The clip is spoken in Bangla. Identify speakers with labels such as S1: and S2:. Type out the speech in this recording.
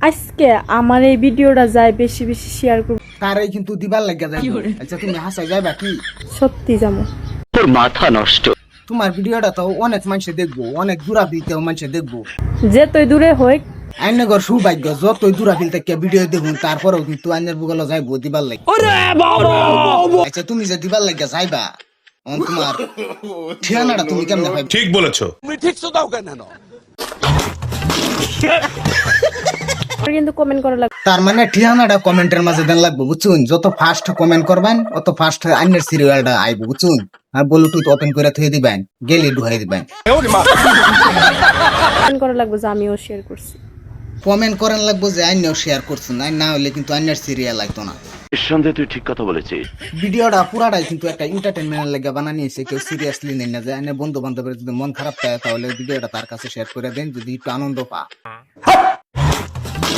S1: আজকে আমার এই ভিডিওটা যায় বেশি বেশি শেয়ার করব।
S2: তারে কিন্তু দিবার লাগা যাবে। আচ্ছা তুমি হাসাই যাবা কি?
S1: সত্যি যাবো।
S3: তোর মাথা নষ্ট।
S2: তোমার ভিডিওটা তো অনেক মানুষ দেখবো, অনেক দূরাভিতেও মানুষ দেখবো।
S1: যে তুই দূরে হই
S2: আইনে ঘর সৌভাগ্য যতই দূরাভিল থেকে ভিডিও দেখুন তারপরেও কিন্তু আইনের বুগলে যাইবো দিবার লাগে। আচ্ছা তুমি যে দিবার লাগে যাইবা তোমার ঠিকানাটা তুমি কেমনে পাইবে?
S4: ঠিক বলেছো।
S1: কিন্তু কমেন্ট করা লাগবে।
S2: তার মানে ঠিকানাটা কমেন্টের মাঝে দেন লাগবে বুঝছুন। যত ফাস্ট কমেন্ট করবেন অত ফাস্ট আইনের সিরিয়ালটা আইবো বুঝছুন। আর ব্লুটুথ ওপেন করে থুয়ে দিবেন, গেলে ঢুকাই দিবেন।
S1: কমেন্ট করা লাগবে যে আমিও শেয়ার করছি।
S2: কমেন্ট করেন লাগবো যে আইনেও শেয়ার করছুন, আইন না হলে কিন্তু আইনের সিরিয়াল লাগতো না।
S3: নিঃসন্দেহে তুই ঠিক কথা বলেছিস।
S2: ভিডিওটা পুরাটাই কিন্তু একটা এন্টারটেনমেন্টের লাগে বানানিয়েছে, কেউ সিরিয়াসলি নেই না। যে আইনের বন্ধু বান্ধবের যদি মন খারাপ থাকে তাহলে ভিডিওটা তার কাছে শেয়ার করে দেন, যদি একটু আনন্দ পা।